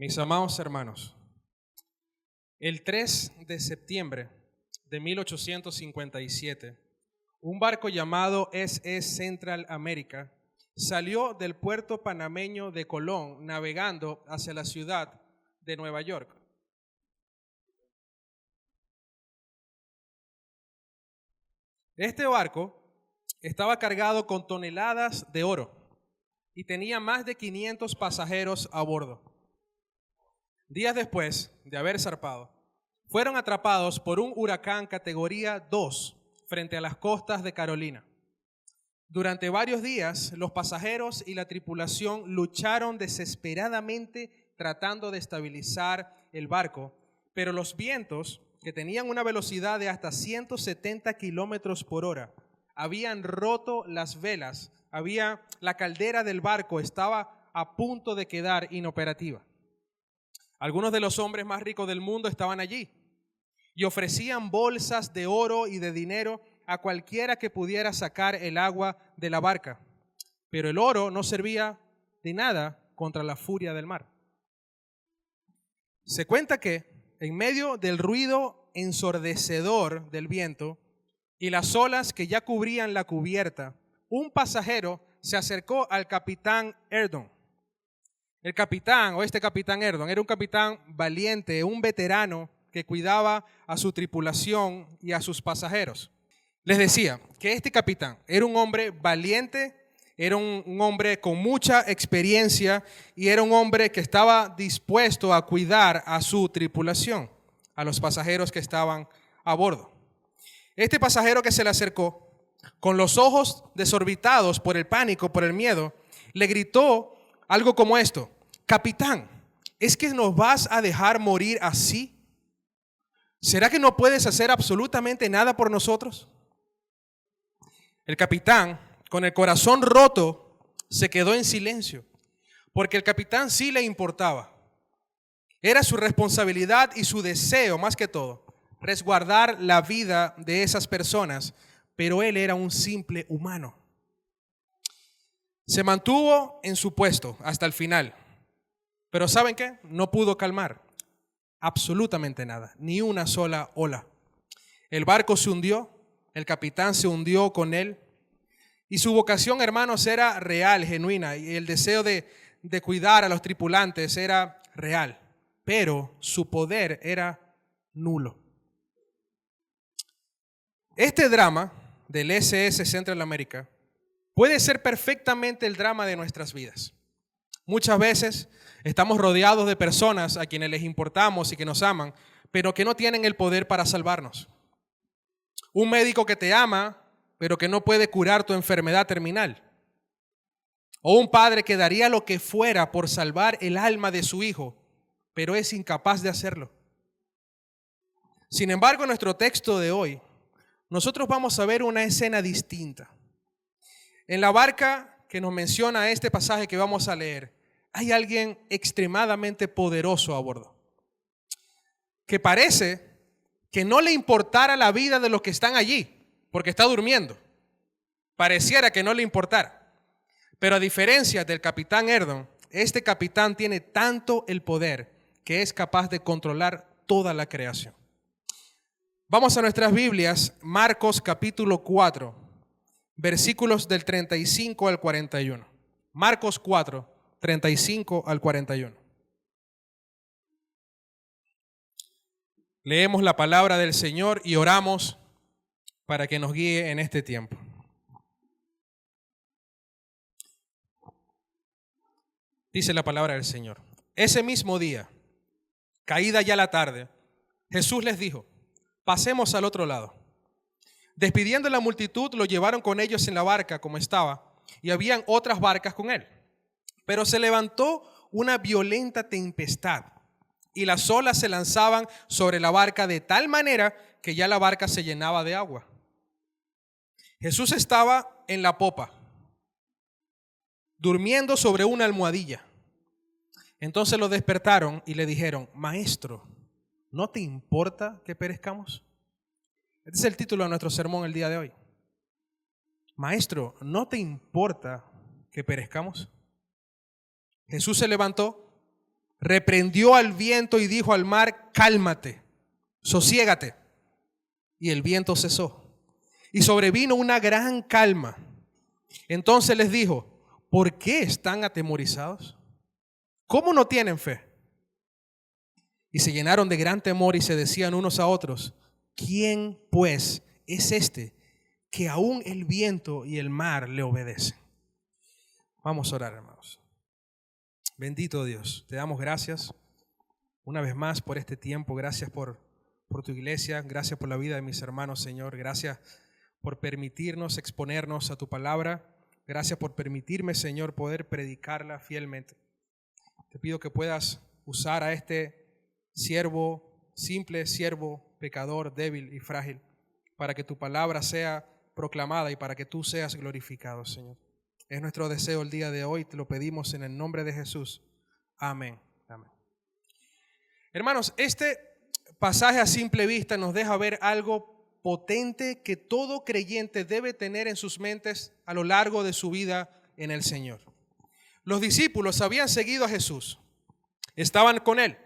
Mis amados hermanos, el 3 de septiembre de 1857, un barco llamado SS Central America salió del puerto panameño de Colón navegando hacia la ciudad de Nueva York. Este barco estaba cargado con toneladas de oro y tenía más de 500 pasajeros a bordo. Días después de haber zarpado, fueron atrapados por un huracán categoría 2 frente a las costas de Carolina. Durante varios días, los pasajeros y la tripulación lucharon desesperadamente tratando de estabilizar el barco, pero los vientos, que tenían una velocidad de hasta 170 kilómetros por hora, habían roto las velas. La caldera del barco estaba a punto de quedar inoperativa. Algunos de los hombres más ricos del mundo estaban allí y ofrecían bolsas de oro y de dinero a cualquiera que pudiera sacar el agua de la barca. Pero el oro no servía de nada contra la furia del mar. Se cuenta que en medio del ruido ensordecedor del viento y las olas que ya cubrían la cubierta, un pasajero se acercó al capitán Erdon. El capitán, o este capitán Erdon, era un capitán valiente, un veterano que cuidaba a su tripulación y a sus pasajeros. Les decía que este capitán era un hombre valiente, era un hombre con mucha experiencia y era un hombre que estaba dispuesto a cuidar a su tripulación, a los pasajeros que estaban a bordo. Este pasajero que se le acercó, con los ojos desorbitados por el pánico, por el miedo, le gritó algo como esto: capitán, ¿es que nos vas a dejar morir así? ¿Será que no puedes hacer absolutamente nada por nosotros? El capitán, con el corazón roto, se quedó en silencio, porque el capitán sí le importaba. Era su responsabilidad y su deseo, más que todo, resguardar la vida de esas personas, pero él era un simple humano. Se mantuvo en su puesto hasta el final, pero ¿saben qué? No pudo calmar absolutamente nada, ni una sola ola. El barco se hundió, el capitán se hundió con él, y su vocación, hermanos, era real, genuina, y el deseo de cuidar a los tripulantes era real, pero su poder era nulo. Este drama del SS Central America puede ser perfectamente el drama de nuestras vidas. Muchas veces estamos rodeados de personas a quienes les importamos y que nos aman, pero que no tienen el poder para salvarnos. Un médico que te ama, pero que no puede curar tu enfermedad terminal. O un padre que daría lo que fuera por salvar el alma de su hijo, pero es incapaz de hacerlo. Sin embargo, en nuestro texto de hoy, nosotros vamos a ver una escena distinta. En la barca que nos menciona este pasaje que vamos a leer, hay alguien extremadamente poderoso a bordo, que parece que no le importara la vida de los que están allí, porque está durmiendo. Pareciera que no le importara. Pero a diferencia del capitán Erdon, este capitán tiene tanto el poder que es capaz de controlar toda la creación. Vamos a nuestras Biblias, Marcos capítulo 4, versículos del 35 al 41. Marcos 4, 35 al 41. Leemos la palabra del Señor y oramos para que nos guíe en este tiempo. Dice la palabra del Señor: ese mismo día, caída ya la tarde, Jesús les dijo: pasemos al otro lado. Despidiendo a la multitud, lo llevaron con ellos en la barca como estaba, y habían otras barcas con él. Pero se levantó una violenta tempestad, y las olas se lanzaban sobre la barca de tal manera que ya la barca se llenaba de agua. Jesús estaba en la popa, durmiendo sobre una almohadilla. Entonces lo despertaron y le dijeron: Maestro, ¿no te importa que perezcamos? Este es el título de nuestro sermón el día de hoy. Maestro, ¿no te importa que perezcamos? Jesús se levantó, reprendió al viento y dijo al mar: cálmate, sosiégate. Y el viento cesó. Y sobrevino una gran calma. Entonces les dijo: ¿por qué están atemorizados? ¿Cómo no tienen fe? Y se llenaron de gran temor y se decían unos a otros: ¿quién pues es este que aún el viento y el mar le obedecen? Vamos a orar, hermanos. Bendito Dios, te damos gracias una vez más por este tiempo. Gracias por tu iglesia. Gracias por la vida de mis hermanos, Señor. Gracias por permitirnos exponernos a tu palabra. Gracias por permitirme, Señor, poder predicarla fielmente. Te pido que puedas usar a este siervo, simple siervo, pecador, débil y frágil, para que tu palabra sea proclamada y para que tú seas glorificado, Señor. Es nuestro deseo el día de hoy, te lo pedimos en el nombre de Jesús. Amén. Amén. Hermanos, este pasaje a simple vista nos deja ver algo potente que todo creyente debe tener en sus mentes a lo largo de su vida en el Señor. Los discípulos habían seguido a Jesús, estaban con Él,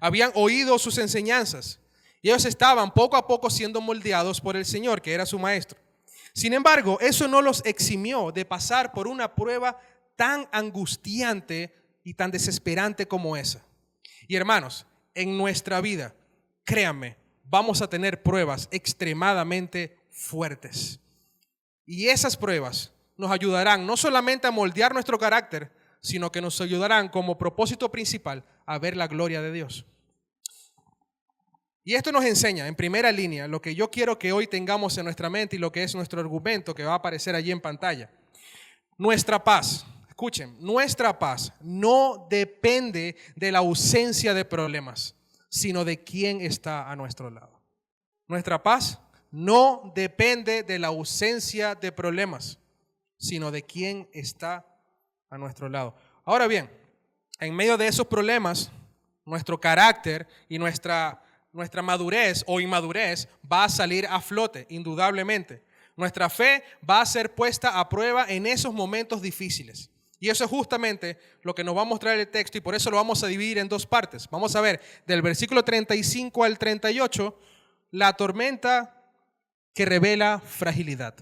habían oído sus enseñanzas y ellos estaban poco a poco siendo moldeados por el Señor, que era su maestro. Sin embargo, eso no los eximió de pasar por una prueba tan angustiante y tan desesperante como esa. Y hermanos, en nuestra vida, créanme, vamos a tener pruebas extremadamente fuertes. Y esas pruebas nos ayudarán no solamente a moldear nuestro carácter, sino que nos ayudarán como propósito principal a ver la gloria de Dios. Y esto nos enseña en primera línea lo que yo quiero que hoy tengamos en nuestra mente y lo que es nuestro argumento que va a aparecer allí en pantalla. Nuestra paz, escuchen, nuestra paz no depende de la ausencia de problemas, sino de quién está a nuestro lado. Nuestra paz no depende de la ausencia de problemas, sino de quién está a nuestro lado. Ahora bien, en medio de esos problemas, nuestro carácter y nuestra madurez o inmadurez va a salir a flote, indudablemente. Nuestra fe va a ser puesta a prueba en esos momentos difíciles. Y eso es justamente lo que nos va a mostrar el texto y por eso lo vamos a dividir en dos partes. Vamos a ver del versículo 35 al 38, la tormenta que revela fragilidad.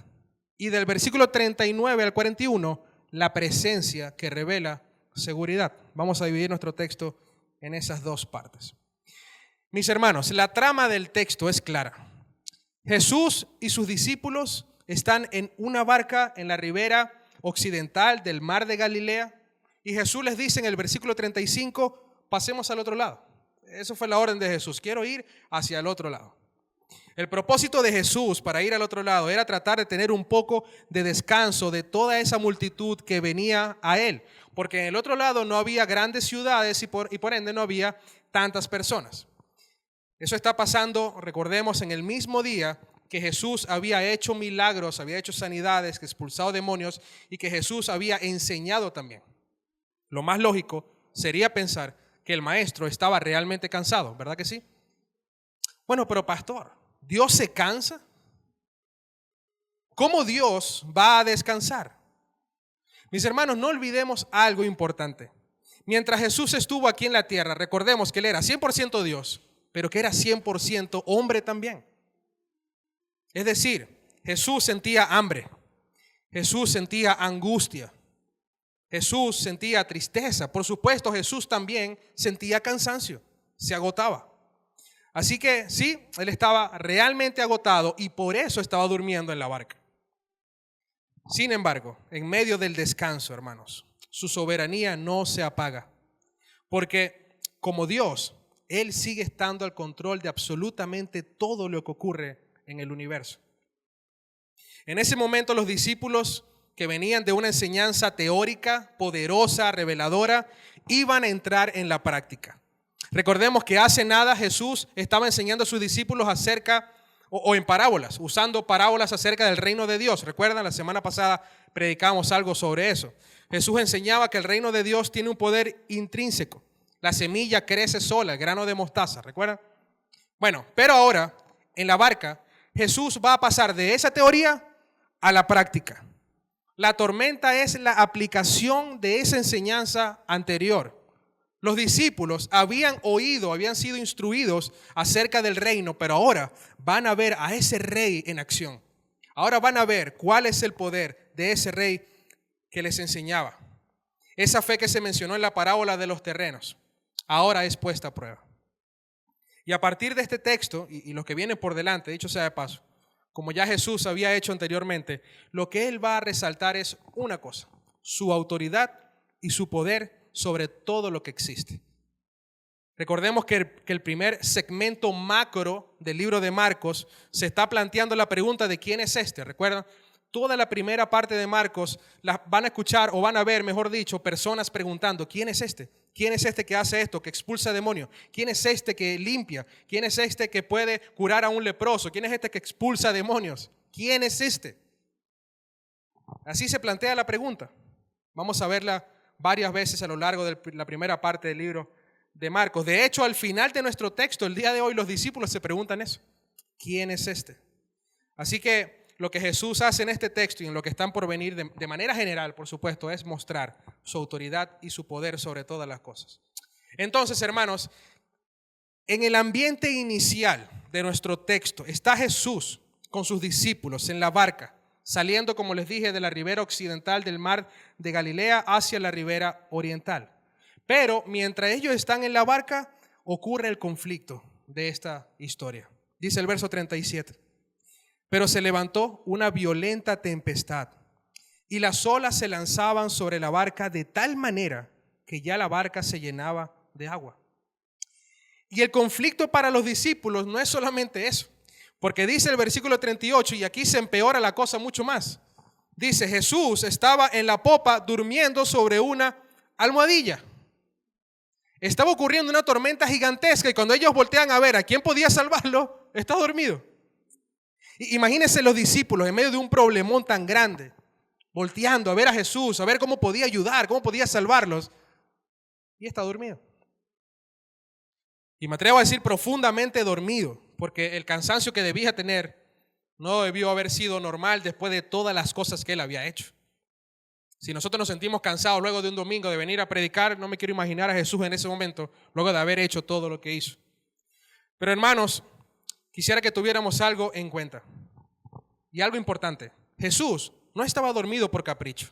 Y del versículo 39 al 41, la presencia que revela seguridad. Vamos a dividir nuestro texto en esas dos partes. Mis hermanos, la trama del texto es clara. Jesús y sus discípulos están en una barca en la ribera occidental del mar de Galilea y Jesús les dice en el versículo 35, pasemos al otro lado. Eso fue la orden de Jesús, quiero ir hacia el otro lado. El propósito de Jesús para ir al otro lado era tratar de tener un poco de descanso de toda esa multitud que venía a él, porque en el otro lado no había grandes ciudades y por ende no había tantas personas. Eso está pasando, recordemos, en el mismo día que Jesús había hecho milagros, había hecho sanidades, que expulsado demonios y que Jesús había enseñado también. Lo más lógico sería pensar que el maestro estaba realmente cansado, ¿verdad que sí? Bueno, pero pastor, ¿Dios se cansa? ¿Cómo Dios va a descansar? Mis hermanos, no olvidemos algo importante. Mientras Jesús estuvo aquí en la tierra, recordemos que Él era 100% Dios, pero que era 100% hombre también. Es decir, Jesús sentía hambre, Jesús sentía angustia, Jesús sentía tristeza. Por supuesto, Jesús también sentía cansancio, se agotaba. Así que sí, Él estaba realmente agotado y por eso estaba durmiendo en la barca. Sin embargo, en medio del descanso, hermanos, su soberanía no se apaga, porque como Dios, Él sigue estando al control de absolutamente todo lo que ocurre en el universo. En ese momento los discípulos que venían de una enseñanza teórica, poderosa, reveladora, iban a entrar en la práctica. Recordemos que hace nada Jesús estaba enseñando a sus discípulos acerca, o en parábolas, usando parábolas acerca del reino de Dios. ¿Recuerdan? La semana pasada predicamos algo sobre eso. Jesús enseñaba que el reino de Dios tiene un poder intrínseco. La semilla crece sola, el grano de mostaza, ¿recuerdan? Bueno, pero ahora, en la barca, Jesús va a pasar de esa teoría a la práctica. La tormenta es la aplicación de esa enseñanza anterior. Los discípulos habían oído, habían sido instruidos acerca del reino, pero ahora van a ver a ese rey en acción. Ahora van a ver cuál es el poder de ese rey que les enseñaba. Esa fe que se mencionó en la parábola de los terrenos, ahora es puesta a prueba. Y a partir de este texto, y lo que viene por delante, dicho sea de paso, como ya Jesús había hecho anteriormente, lo que él va a resaltar es una cosa: su autoridad y su poder sobre todo lo que existe. Recordemos que el primer segmento macro del libro de Marcos se está planteando la pregunta de quién es este. ¿Recuerdan? Toda la primera parte de Marcos van a escuchar, o van a ver, mejor dicho, personas preguntando: ¿quién es este? ¿Quién es este que hace esto, que expulsa demonios? ¿Quién es este que limpia? ¿Quién es este que puede curar a un leproso? ¿Quién es este que expulsa demonios? ¿Quién es este? Así se plantea la pregunta. Vamos a verla varias veces a lo largo de la primera parte del libro de Marcos. De hecho, al final de nuestro texto, el día de hoy, los discípulos se preguntan eso: ¿quién es este? Así que lo que Jesús hace en este texto y en lo que están por venir de manera general, por supuesto, es mostrar su autoridad y su poder sobre todas las cosas. Entonces, hermanos, en el ambiente inicial de nuestro texto está Jesús con sus discípulos en la barca, saliendo, como les dije, de la ribera occidental del mar de Galilea hacia la ribera oriental. Pero mientras ellos están en la barca, ocurre el conflicto de esta historia. Dice el verso 37. Pero se levantó una violenta tempestad y las olas se lanzaban sobre la barca de tal manera que ya la barca se llenaba de agua. Y el conflicto para los discípulos no es solamente eso, porque dice el versículo 38, y aquí se empeora la cosa mucho más. Dice: Jesús estaba en la popa durmiendo sobre una almohadilla. Estaba ocurriendo una tormenta gigantesca y cuando ellos voltean a ver a quién podía salvarlo, está dormido. Imagínense los discípulos en medio de un problemón tan grande, volteando a ver a Jesús, a ver cómo podía ayudar, cómo podía salvarlos, y está dormido. Y me atrevo a decir profundamente dormido, porque el cansancio que debía tener no debió haber sido normal después de todas las cosas que él había hecho. Si nosotros nos sentimos cansados luego de un domingo de venir a predicar, no me quiero imaginar a Jesús en ese momento, luego de haber hecho todo lo que hizo. Pero hermanos, quisiera que tuviéramos algo en cuenta. Y algo importante: Jesús no estaba dormido por capricho.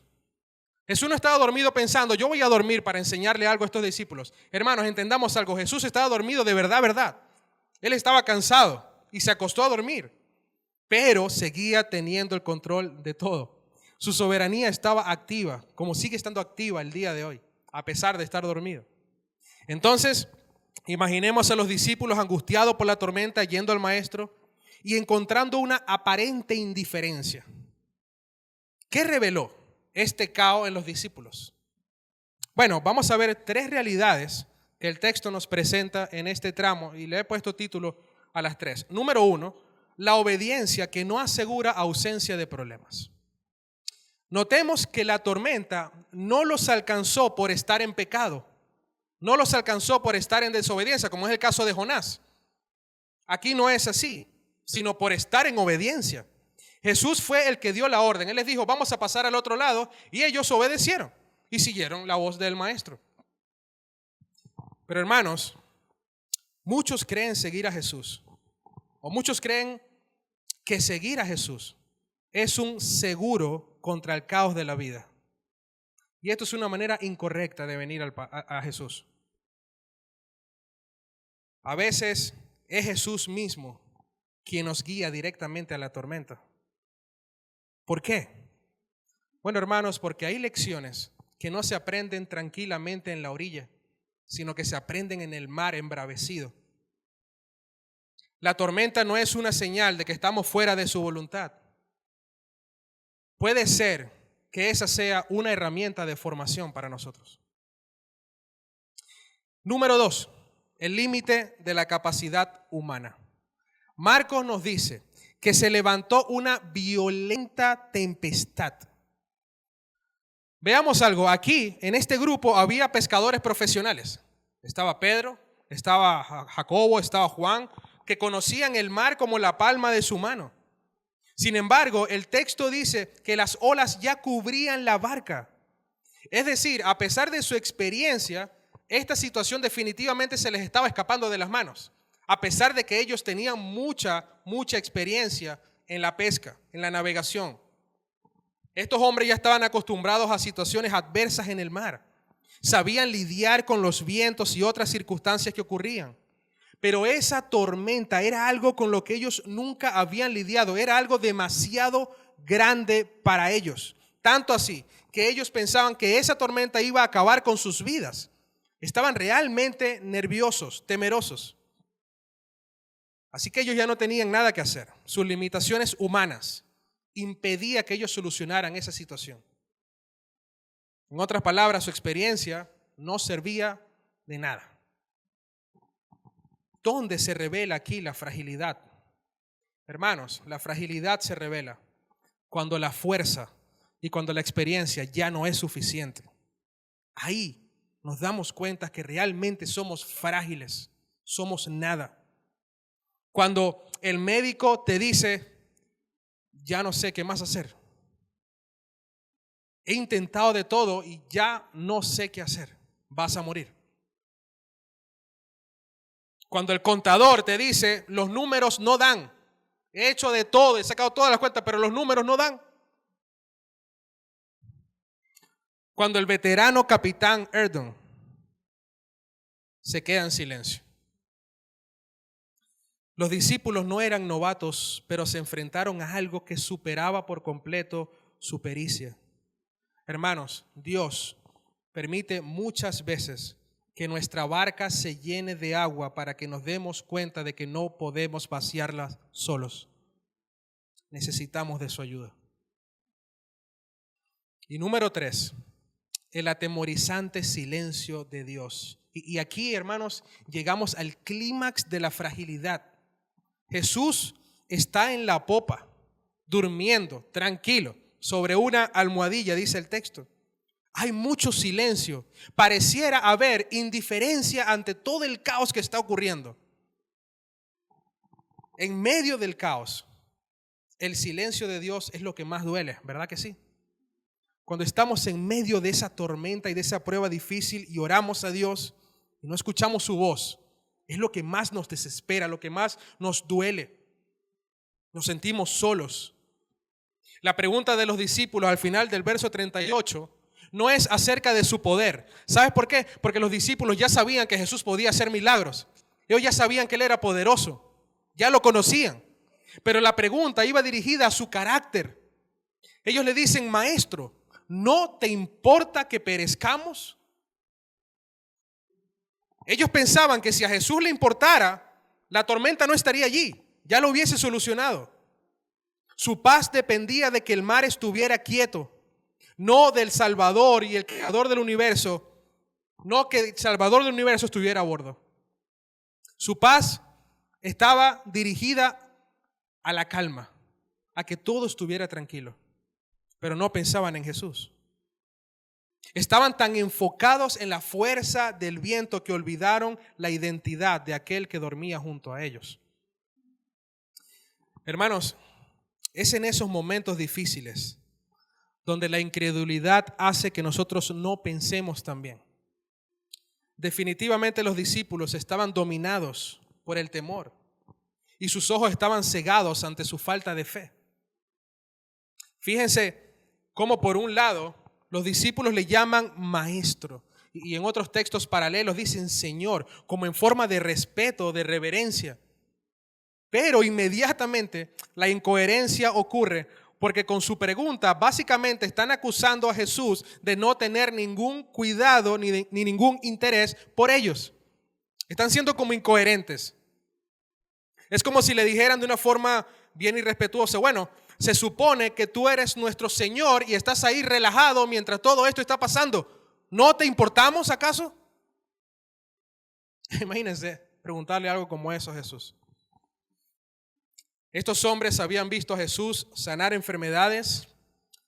Jesús no estaba dormido pensando: yo voy a dormir para enseñarle algo a estos discípulos. Hermanos, entendamos algo: Jesús estaba dormido de verdad, verdad. Él estaba cansado y se acostó a dormir, pero seguía teniendo el control de todo. Su soberanía estaba activa, como sigue estando activa el día de hoy, a pesar de estar dormido. Entonces, imaginemos a los discípulos angustiados por la tormenta, yendo al maestro y encontrando una aparente indiferencia. ¿Qué reveló este caos en los discípulos? Bueno, vamos a ver tres realidades que el texto nos presenta en este tramo y le he puesto título a las tres. Número 1, la obediencia que no asegura ausencia de problemas. Notemos que la tormenta no los alcanzó por estar en pecado, no los alcanzó por estar en desobediencia, como es el caso de Jonás. Aquí no es así, sino por estar en obediencia. Jesús fue el que dio la orden. Él les dijo: vamos a pasar al otro lado, y ellos obedecieron y siguieron la voz del maestro. Pero hermanos, muchos creen seguir a Jesús, o muchos creen que seguir a Jesús es un seguro contra el caos de la vida. Y esto es una manera incorrecta de venir a Jesús. A veces es Jesús mismo quien nos guía directamente a la tormenta. ¿Por qué? Bueno, hermanos, porque hay lecciones que no se aprenden tranquilamente en la orilla, sino que se aprenden en el mar embravecido. La tormenta no es una señal de que estamos fuera de su voluntad. Puede ser que esa sea una herramienta de formación para nosotros. Número 2, el límite de la capacidad humana. Marcos nos dice que se levantó una violenta tempestad. Veamos algo. Aquí, en este grupo, había pescadores profesionales. Estaba Pedro, estaba Jacobo, estaba Juan, que conocían el mar como la palma de su mano. Sin embargo, el texto dice que las olas ya cubrían la barca. Es decir, a pesar de su experiencia, esta situación definitivamente se les estaba escapando de las manos, a pesar de que ellos tenían mucha experiencia en la pesca, en la navegación. Estos hombres ya estaban acostumbrados a situaciones adversas en el mar. Sabían lidiar con los vientos y otras circunstancias que ocurrían. Pero esa tormenta era algo con lo que ellos nunca habían lidiado. Era algo demasiado grande para ellos. Tanto así que ellos pensaban que esa tormenta iba a acabar con sus vidas. Estaban realmente nerviosos, temerosos. Así que ellos ya no tenían nada que hacer. Sus limitaciones humanas impedían que ellos solucionaran esa situación. En otras palabras, su experiencia no servía de nada. ¿Dónde se revela aquí la fragilidad? Hermanos, la fragilidad se revela cuando la fuerza y cuando la experiencia ya no es suficiente. Ahí nos damos cuenta que realmente somos frágiles, somos nada. Cuando el médico te dice, ya no sé qué más hacer. He intentado de todo y ya no sé qué hacer. Vas a morir. Cuando el contador te dice, los números no dan. He hecho de todo, he sacado todas las cuentas, pero los números no dan. Cuando el veterano capitán Erdon se queda en silencio. Los discípulos no eran novatos, pero se enfrentaron a algo que superaba por completo su pericia. Hermanos, Dios permite muchas veces que nuestra barca se llene de agua para que nos demos cuenta de que no podemos vaciarla solos. Necesitamos de su ayuda. Y número 3, el atemorizante silencio de Dios. Y aquí, hermanos, llegamos al clímax de la fragilidad. Jesús está en la popa, durmiendo, tranquilo, sobre una almohadilla, dice el texto. Hay mucho silencio. Pareciera haber indiferencia ante todo el caos que está ocurriendo. En medio del caos, el silencio de Dios es lo que más duele, ¿verdad que sí? Cuando estamos en medio de esa tormenta y de esa prueba difícil y oramos a Dios y no escuchamos su voz, es lo que más nos desespera, lo que más nos duele. Nos sentimos solos. La pregunta de los discípulos al final del verso 38 no es acerca de su poder. ¿Sabes por qué? Porque los discípulos ya sabían que Jesús podía hacer milagros. Ellos ya sabían que Él era poderoso. Ya lo conocían. Pero la pregunta iba dirigida a su carácter. Ellos le dicen, Maestro, ¿no te importa que perezcamos? Ellos pensaban que si a Jesús le importara, la tormenta no estaría allí. Ya lo hubiese solucionado. Su paz dependía de que el mar estuviera quieto. No del Salvador y el Creador del universo, no que el Salvador del universo estuviera a bordo. Su paz estaba dirigida a la calma, a que todo estuviera tranquilo, pero no pensaban en Jesús. Estaban tan enfocados en la fuerza del viento que olvidaron la identidad de aquel que dormía junto a ellos. Hermanos, es en esos momentos difíciles donde la incredulidad hace que nosotros no pensemos tan bien. Definitivamente los discípulos estaban dominados por el temor y sus ojos estaban cegados ante su falta de fe. Fíjense cómo por un lado los discípulos le llaman maestro y en otros textos paralelos dicen Señor, como en forma de respeto, de reverencia. Pero inmediatamente la incoherencia ocurre porque con su pregunta básicamente están acusando a Jesús de no tener ningún cuidado ni ningún interés por ellos. Están siendo como incoherentes. Es como si le dijeran de una forma bien irrespetuosa, bueno, se supone que tú eres nuestro Señor y estás ahí relajado mientras todo esto está pasando. ¿No te importamos acaso? Imagínense preguntarle algo como eso a Jesús. Estos hombres habían visto a Jesús sanar enfermedades,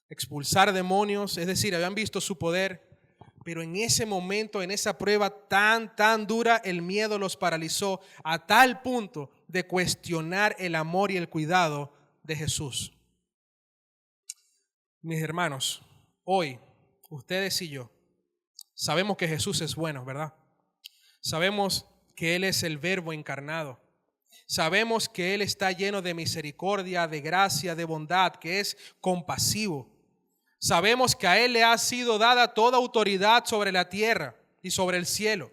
expulsar demonios, es decir, habían visto su poder, pero en ese momento, en esa prueba tan dura, el miedo los paralizó a tal punto de cuestionar el amor y el cuidado de Jesús. Mis hermanos, hoy, ustedes y yo, sabemos que Jesús es bueno, ¿verdad? Sabemos que Él es el Verbo encarnado. Sabemos que Él está lleno de misericordia, de gracia, de bondad, que es compasivo. Sabemos que a Él le ha sido dada toda autoridad sobre la tierra y sobre el cielo.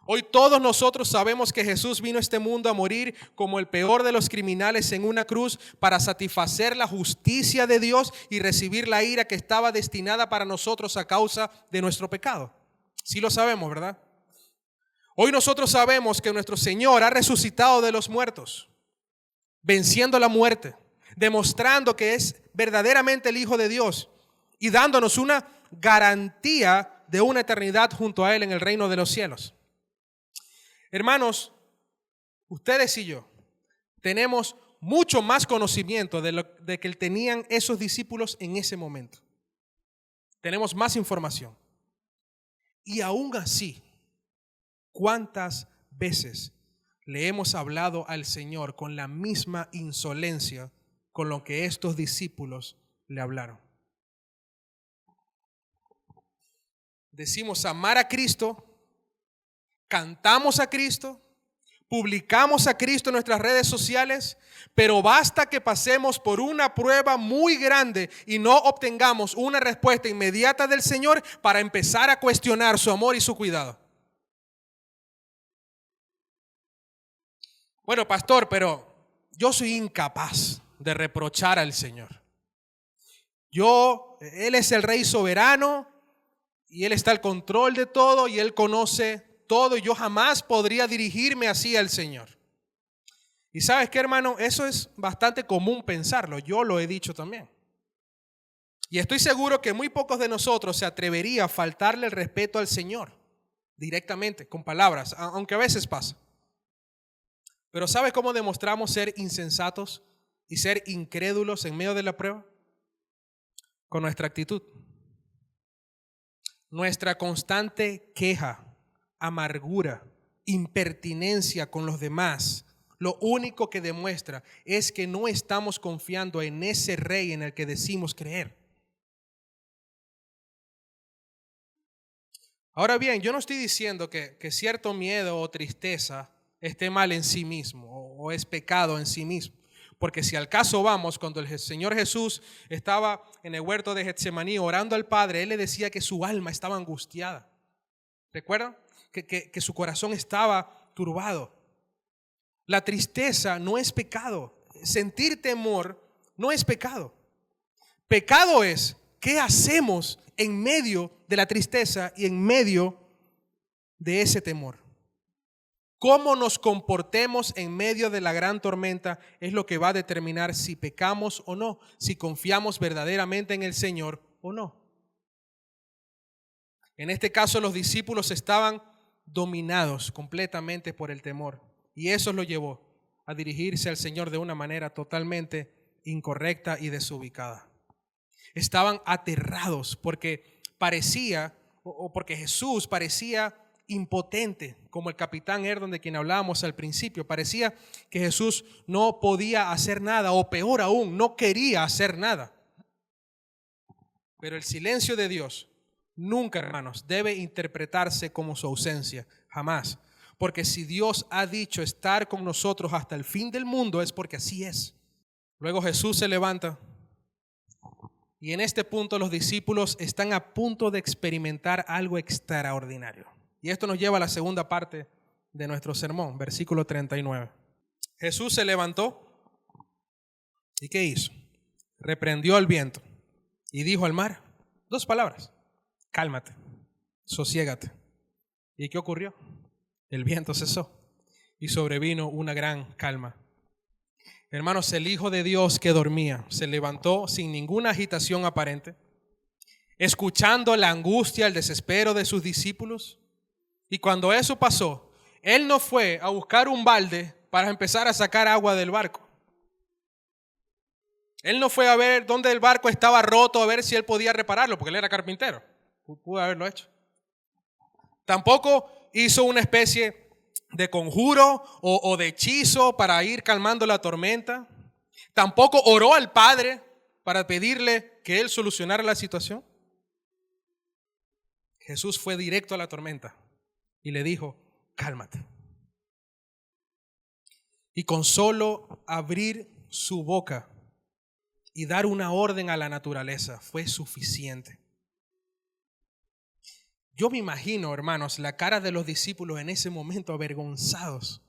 Hoy todos nosotros sabemos que Jesús vino a este mundo a morir como el peor de los criminales en una cruz para satisfacer la justicia de Dios y recibir la ira que estaba destinada para nosotros a causa de nuestro pecado. Sí lo sabemos, ¿verdad? Hoy nosotros sabemos que nuestro Señor ha resucitado de los muertos, venciendo la muerte, demostrando que es verdaderamente el Hijo de Dios y dándonos una garantía de una eternidad junto a Él en el reino de los cielos. Hermanos, ustedes y yo tenemos mucho más conocimiento de que tenían esos discípulos en ese momento. Tenemos más información. Y aún así, ¿cuántas veces le hemos hablado al Señor con la misma insolencia con lo que estos discípulos le hablaron? Decimos amar a Cristo, cantamos a Cristo, publicamos a Cristo en nuestras redes sociales, pero basta que pasemos por una prueba muy grande y no obtengamos una respuesta inmediata del Señor para empezar a cuestionar su amor y su cuidado. Bueno, pastor, pero yo soy incapaz de reprochar al Señor. Él es el Rey soberano y Él está al control de todo y Él conoce todo y yo jamás podría dirigirme así al Señor. Y ¿sabes qué, hermano? Eso es bastante común pensarlo. Yo lo he dicho también. Y estoy seguro que muy pocos de nosotros se atrevería a faltarle el respeto al Señor directamente, con palabras, aunque a veces pasa. Pero ¿sabes cómo demostramos ser insensatos y ser incrédulos en medio de la prueba? Con nuestra actitud. Nuestra constante queja, amargura, impertinencia con los demás, lo único que demuestra es que no estamos confiando en ese Rey en el que decimos creer. Ahora bien, yo no estoy diciendo que cierto miedo o tristeza esté mal en sí mismo o es pecado en sí mismo. Porque si al caso vamos, cuando el Señor Jesús estaba en el huerto de Getsemaní orando al Padre, Él le decía que su alma estaba angustiada. ¿Recuerdan? Que su corazón estaba turbado. La tristeza no es pecado. Sentir temor no es pecado. Pecado es qué hacemos en medio de la tristeza y en medio de ese temor. Cómo nos comportemos en medio de la gran tormenta es lo que va a determinar si pecamos o no, si confiamos verdaderamente en el Señor o no. En este caso, los discípulos estaban dominados completamente por el temor y eso los llevó a dirigirse al Señor de una manera totalmente incorrecta y desubicada. Estaban aterrados porque porque Jesús parecía impotente, como el capitán Erdon de quien hablábamos al principio. Parecía que Jesús no podía hacer nada, o peor aún, no quería hacer nada. Pero el silencio de Dios nunca, hermanos, debe interpretarse como su ausencia, jamás. Porque si Dios ha dicho estar con nosotros hasta el fin del mundo, es porque así es. Luego Jesús se levanta y en este punto los discípulos están a punto de experimentar algo extraordinario. Y esto nos lleva a la segunda parte de nuestro sermón, versículo 39. Jesús se levantó ¿y qué hizo? Reprendió al viento y dijo al mar, 2 palabras, cálmate, sosiégate. ¿Y qué ocurrió? El viento cesó y sobrevino una gran calma. Hermanos, el Hijo de Dios que dormía se levantó sin ninguna agitación aparente, escuchando la angustia, el desespero de sus discípulos. Y cuando eso pasó, Él no fue a buscar un balde para empezar a sacar agua del barco. Él no fue a ver dónde el barco estaba roto, a ver si Él podía repararlo, porque Él era carpintero. Pudo haberlo hecho. Tampoco hizo una especie de conjuro o de hechizo para ir calmando la tormenta. Tampoco oró al Padre para pedirle que Él solucionara la situación. Jesús fue directo a la tormenta y le dijo, cálmate. Y con solo abrir su boca y dar una orden a la naturaleza fue suficiente. Yo me imagino, hermanos, la cara de los discípulos en ese momento avergonzados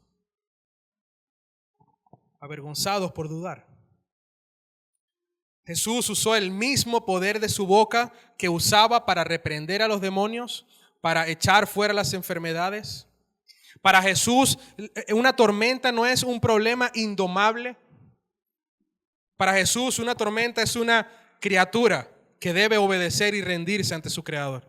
por dudar. Jesús usó el mismo poder de su boca que usaba para reprender a los demonios, para echar fuera las enfermedades. Para Jesús, una tormenta no es un problema indomable. Para Jesús, una tormenta es una criatura que debe obedecer y rendirse ante su Creador.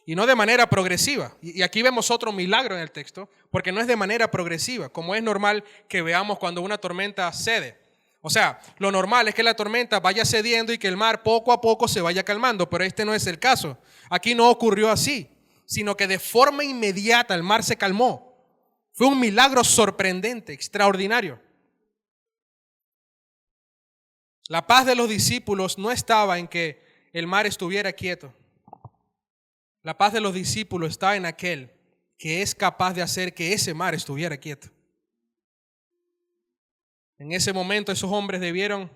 Y no de manera progresiva. Y aquí vemos otro milagro en el texto, porque no es de manera progresiva, como es normal que veamos cuando una tormenta cede. O sea, lo normal es que la tormenta vaya cediendo y que el mar poco a poco se vaya calmando, pero este no es el caso. Aquí no ocurrió así, sino que de forma inmediata el mar se calmó. Fue un milagro sorprendente, extraordinario. La paz de los discípulos no estaba en que el mar estuviera quieto. La paz de los discípulos está en aquel que es capaz de hacer que ese mar estuviera quieto. En ese momento esos hombres debieron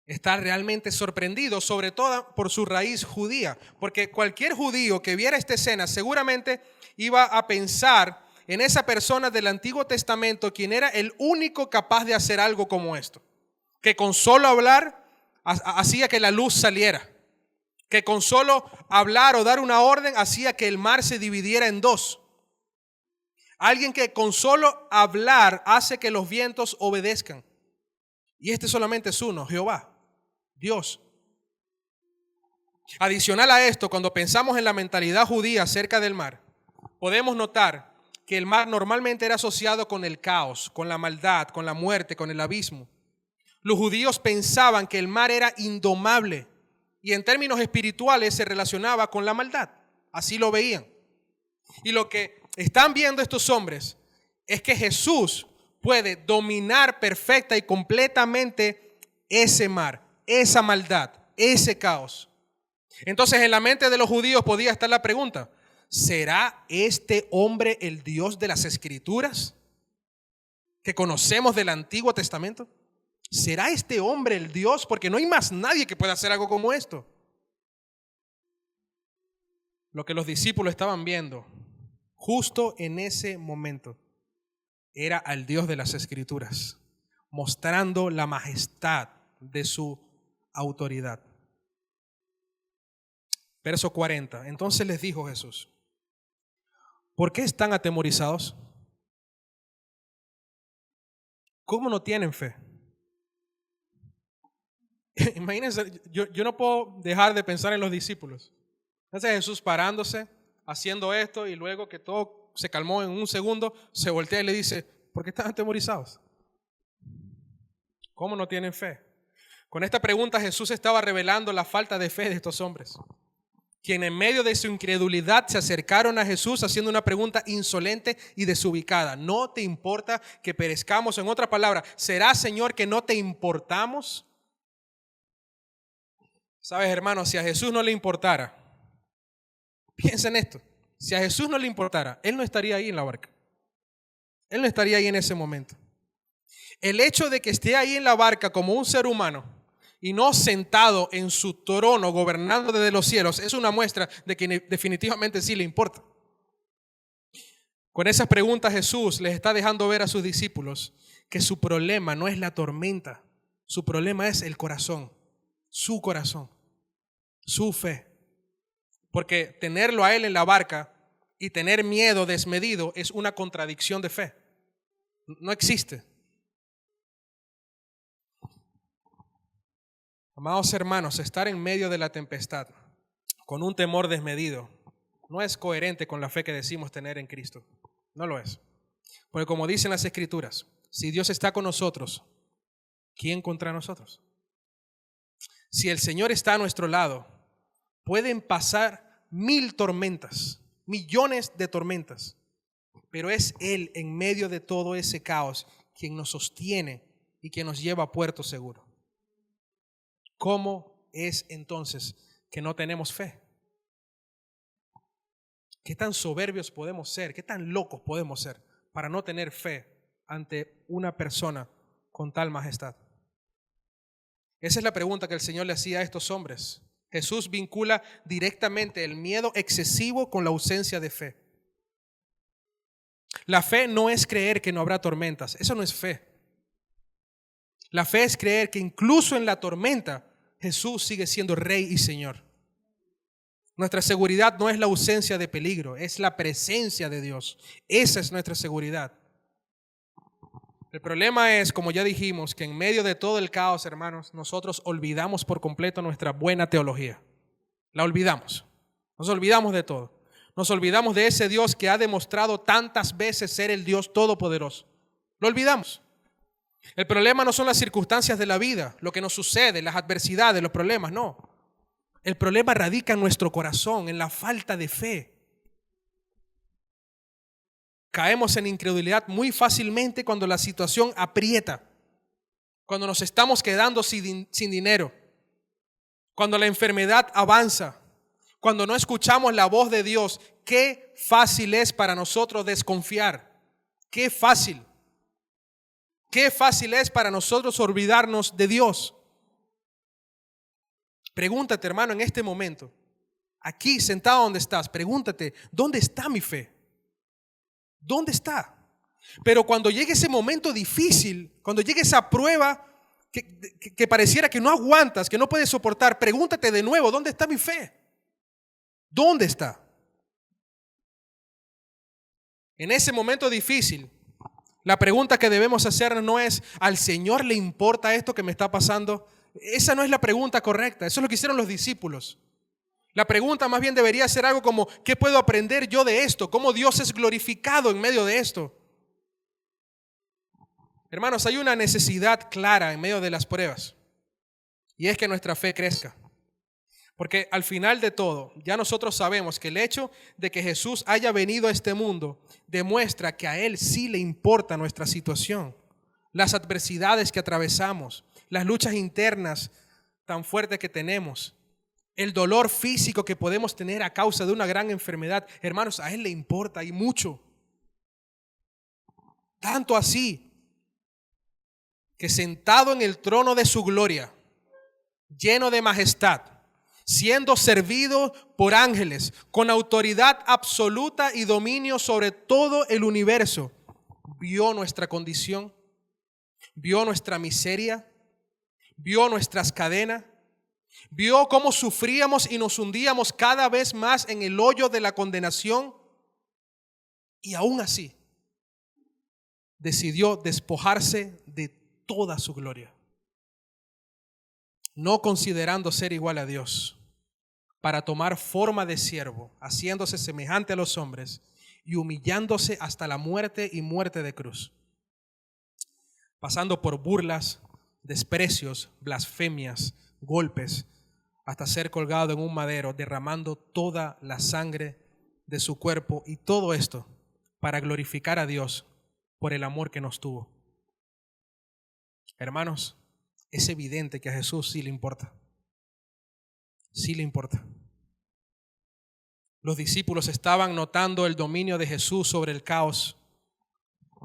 estar realmente sorprendidos, sobre todo por su raíz judía, porque cualquier judío que viera esta escena seguramente iba a pensar en esa persona del Antiguo Testamento, quien era el único capaz de hacer algo como esto, que con solo hablar hacía que la luz saliera, que con solo hablar o dar una orden hacía que el mar se dividiera en dos. Alguien que con solo hablar hace que los vientos obedezcan. Y este solamente es uno, Jehová, Dios. Adicional a esto, cuando pensamos en la mentalidad judía acerca del mar, podemos notar que el mar normalmente era asociado con el caos, con la maldad, con la muerte, con el abismo. Los judíos pensaban que el mar era indomable y en términos espirituales se relacionaba con la maldad. Así lo veían. Y lo que están viendo estos hombres es que Jesús puede dominar perfecta y completamente ese mar, esa maldad, ese caos. Entonces en la mente de los judíos podía estar la pregunta: ¿será este hombre el Dios de las Escrituras que conocemos del Antiguo Testamento? ¿Será este hombre el Dios? Porque no hay más nadie que pueda hacer algo como esto. Lo que los discípulos estaban viendo justo en ese momento era al Dios de las Escrituras, mostrando la majestad de su autoridad. Verso 40. Entonces les dijo Jesús: ¿por qué están atemorizados? ¿Cómo no tienen fe? Imagínense, yo no puedo dejar de pensar en los discípulos. Entonces Jesús parándose, haciendo esto, y luego que todo se calmó en un segundo, se voltea y le dice: ¿por qué están atemorizados? ¿Cómo no tienen fe? Con esta pregunta Jesús estaba revelando la falta de fe de estos hombres, quienes en medio de su incredulidad se acercaron a Jesús haciendo una pregunta insolente y desubicada. ¿No te importa que perezcamos? En otra palabra, ¿será, Señor, que no te importamos? Sabes, hermano, si a Jesús no le importara, piensa en esto, si a Jesús no le importara, Él no estaría ahí en la barca. Él no estaría ahí en ese momento. El hecho de que esté ahí en la barca como un ser humano y no sentado en su trono gobernando desde los cielos es una muestra de que definitivamente sí le importa. Con esas preguntas Jesús les está dejando ver a sus discípulos que su problema no es la tormenta, su problema es el corazón, su fe. Porque tenerlo a Él en la barca y tener miedo desmedido es una contradicción de fe. No existe. Amados hermanos, estar en medio de la tempestad con un temor desmedido no es coherente con la fe que decimos tener en Cristo. No lo es. Porque como dicen las Escrituras, si Dios está con nosotros, ¿quién contra nosotros? Si el Señor está a nuestro lado, pueden pasar 1000 tormentas, millones de tormentas, pero es Él en medio de todo ese caos quien nos sostiene y quien nos lleva a puerto seguro. ¿Cómo es entonces que no tenemos fe? ¿Qué tan soberbios podemos ser? ¿Qué tan locos podemos ser para no tener fe ante una persona con tal majestad? Esa es la pregunta que el Señor le hacía a estos hombres. Jesús vincula directamente el miedo excesivo con la ausencia de fe. La fe no es creer que no habrá tormentas. Eso no es fe. La fe es creer que incluso en la tormenta Jesús sigue siendo Rey y Señor. Nuestra seguridad no es la ausencia de peligro, es la presencia de Dios. Esa es nuestra seguridad. El problema es, como ya dijimos, que en medio de todo el caos, hermanos, nosotros olvidamos por completo nuestra buena teología. La olvidamos. Nos olvidamos de todo. Nos olvidamos de ese Dios que ha demostrado tantas veces ser el Dios todopoderoso. Lo olvidamos. El problema no son las circunstancias de la vida, lo que nos sucede, las adversidades, los problemas, no. El problema radica en nuestro corazón, en la falta de fe. Caemos en incredulidad muy fácilmente cuando la situación aprieta, cuando nos estamos quedando sin dinero, cuando la enfermedad avanza, cuando no escuchamos la voz de Dios. Qué fácil es para nosotros desconfiar. Qué fácil es para nosotros olvidarnos de Dios. Pregúntate, hermano, en este momento, aquí sentado donde estás, pregúntate, ¿dónde está mi fe? ¿Dónde está? Pero cuando llegue ese momento difícil, cuando llegue esa prueba que pareciera que no aguantas, que no puedes soportar, pregúntate de nuevo, ¿dónde está mi fe? ¿Dónde está? En ese momento difícil, la pregunta que debemos hacernos no es, ¿al Señor le importa esto que me está pasando? Esa no es la pregunta correcta. Eso es lo que hicieron los discípulos. La pregunta más bien debería ser algo como, ¿qué puedo aprender yo de esto? ¿Cómo Dios es glorificado en medio de esto? Hermanos, hay una necesidad clara en medio de las pruebas, y es que nuestra fe crezca. Porque al final de todo, ya nosotros sabemos que el hecho de que Jesús haya venido a este mundo demuestra que a Él sí le importa nuestra situación, las adversidades que atravesamos, las luchas internas tan fuertes que tenemos, el dolor físico que podemos tener a causa de una gran enfermedad. Hermanos, a Él le importa y mucho. Tanto así que sentado en el trono de su gloria, lleno de majestad, siendo servido por ángeles, con autoridad absoluta y dominio sobre todo el universo, vio nuestra condición, vio nuestra miseria, vio nuestras cadenas, vio cómo sufríamos y nos hundíamos cada vez más en el hoyo de la condenación, y aún así decidió despojarse de toda su gloria, no considerando ser igual a Dios, para tomar forma de siervo, haciéndose semejante a los hombres y humillándose hasta la muerte y muerte de cruz, pasando por burlas, desprecios, blasfemias, golpes, hasta ser colgado en un madero, derramando toda la sangre de su cuerpo, y todo esto para glorificar a Dios por el amor que nos tuvo. Hermanos, es evidente que a Jesús sí le importa. Sí le importa. Los discípulos estaban notando el dominio de Jesús sobre el caos,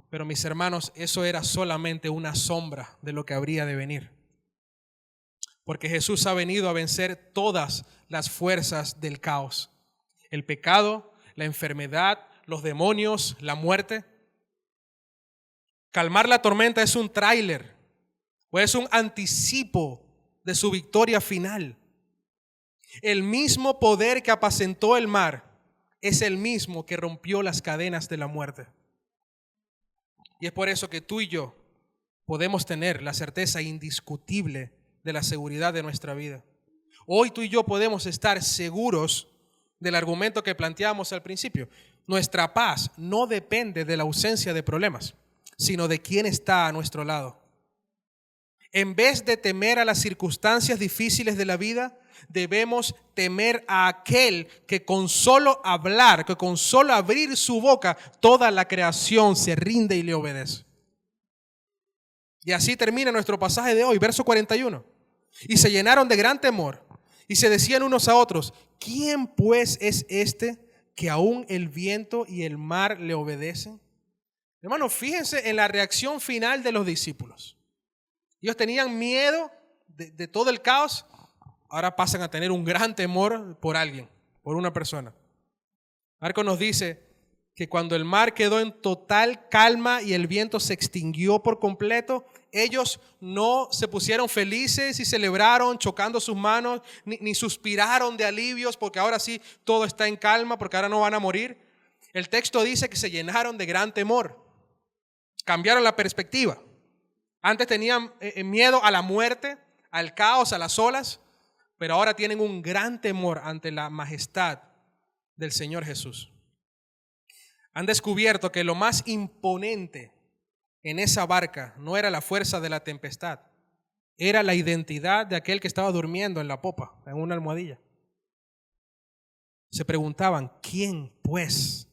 pero mis hermanos, eso era solamente una sombra de lo que habría de venir. Porque Jesús ha venido a vencer todas las fuerzas del caos: el pecado, la enfermedad, los demonios, la muerte. Calmar la tormenta es un tráiler, o es un anticipo de su victoria final. El mismo poder que apacentó el mar es el mismo que rompió las cadenas de la muerte. Y es por eso que tú y yo podemos tener la certeza indiscutible de la seguridad de nuestra vida. Hoy tú y yo podemos estar seguros del argumento que planteamos al principio. Nuestra paz no depende de la ausencia de problemas, sino de quién está a nuestro lado. En vez de temer a las circunstancias difíciles de la vida, debemos temer a aquel que con solo hablar, que con solo abrir su boca, toda la creación se rinde y le obedece. Y así termina nuestro pasaje de hoy, verso 41. Y se llenaron de gran temor y se decían unos a otros: ¿quién pues es este que aún el viento y el mar le obedecen? Hermanos, fíjense en la reacción final de los discípulos. Ellos tenían miedo de todo el caos, ahora pasan a tener un gran temor por alguien, por una persona. Marcos nos dice que cuando el mar quedó en total calma y el viento se extinguió por completo, ellos no se pusieron felices y celebraron chocando sus manos, ni suspiraron de alivios porque ahora sí todo está en calma, porque ahora no van a morir. El texto dice que se llenaron de gran temor, cambiaron la perspectiva. Antes tenían miedo a la muerte, al caos, a las olas, pero ahora tienen un gran temor ante la majestad del Señor Jesús. Han descubierto que lo más imponente en esa barca no era la fuerza de la tempestad, era la identidad de aquel que estaba durmiendo en la popa, en una almohadilla. Se preguntaban, ¿quién pues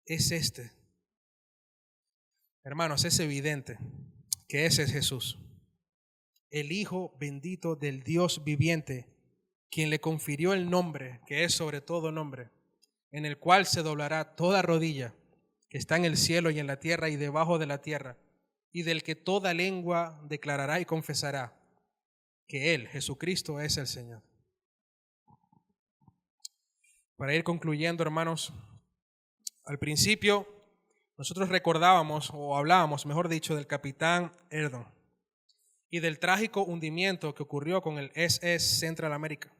es este? Hermanos, es evidente que ese es Jesús, el Hijo bendito del Dios viviente, quien le confirió el nombre que es sobre todo nombre, en el cual se doblará toda rodilla que está en el cielo y en la tierra y debajo de la tierra, y del que toda lengua declarará y confesará que Él, Jesucristo, es el Señor. Para ir concluyendo, hermanos, al principio nosotros recordábamos, o hablábamos, mejor dicho, del capitán Erdon y del trágico hundimiento que ocurrió con el SS Central America.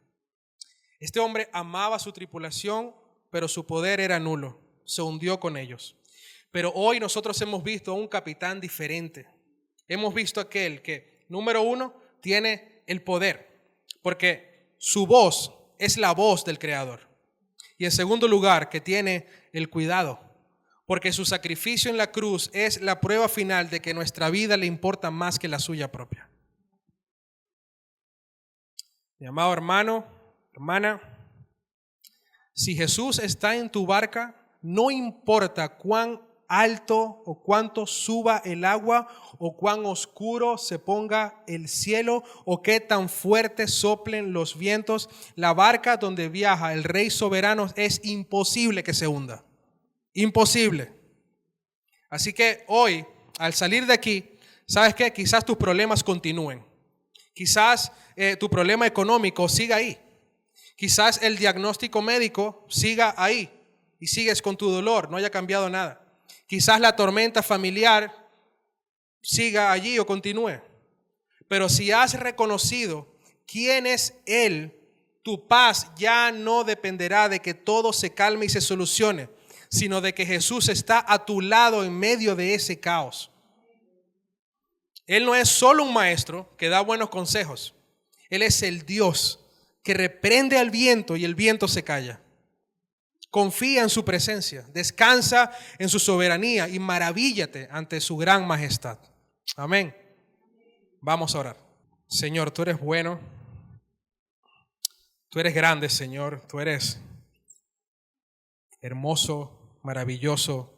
Este hombre amaba a su tripulación, pero su poder era nulo, se hundió con ellos. Pero hoy nosotros hemos visto a un capitán diferente. Hemos visto a aquel que, número uno, tiene el poder, porque su voz es la voz del Creador. Y en segundo lugar, que tiene el cuidado, porque su sacrificio en la cruz es la prueba final de que nuestra vida le importa más que la suya propia. Mi amado hermano, hermana, si Jesús está en tu barca, no importa cuán alto o cuánto suba el agua o cuán oscuro se ponga el cielo o qué tan fuerte soplen los vientos, la barca donde viaja el Rey soberano es imposible que se hunda. Imposible. Así que hoy, al salir de aquí, ¿sabes qué? Quizás tus problemas continúen. Quizás tu problema económico siga ahí. Quizás el diagnóstico médico siga ahí y sigues con tu dolor, no haya cambiado nada. Quizás la tormenta familiar siga allí o continúe. Pero si has reconocido quién es Él, tu paz ya no dependerá de que todo se calme y se solucione, sino de que Jesús está a tu lado en medio de ese caos. Él no es solo un maestro que da buenos consejos. Él es el Dios que reprende al viento y el viento se calla. Confía en su presencia, descansa en su soberanía y maravíllate ante su gran majestad. Amén. Vamos a orar. Señor, tú eres bueno. Tú eres grande, Señor. Tú eres hermoso, maravilloso,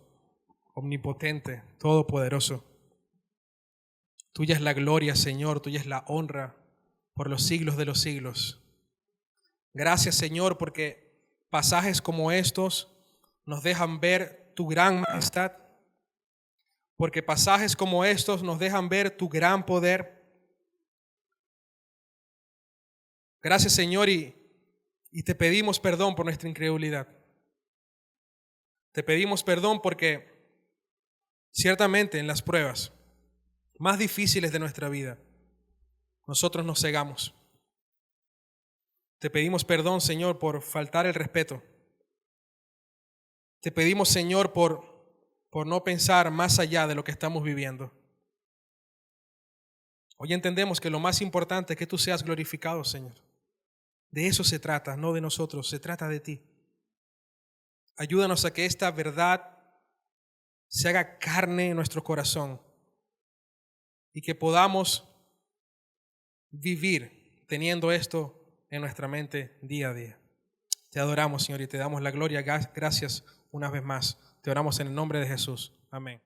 omnipotente, todopoderoso. Tuya es la gloria, Señor. Tuya es la honra por los siglos de los siglos. Gracias, Señor, porque pasajes como estos nos dejan ver tu gran majestad, porque pasajes como estos nos dejan ver tu gran poder. Gracias, Señor, y te pedimos perdón por nuestra incredulidad. Te pedimos perdón porque ciertamente en las pruebas más difíciles de nuestra vida nosotros nos cegamos. Te pedimos perdón, Señor, por faltar el respeto. Te pedimos, Señor, por no pensar más allá de lo que estamos viviendo. Hoy entendemos que lo más importante es que tú seas glorificado, Señor. De eso se trata, no de nosotros, se trata de ti. Ayúdanos a que esta verdad se haga carne en nuestro corazón y que podamos vivir teniendo esto en nuestra mente día a día. Te adoramos, Señor, y te damos la gloria. Gracias una vez más. Te oramos en el nombre de Jesús. Amén.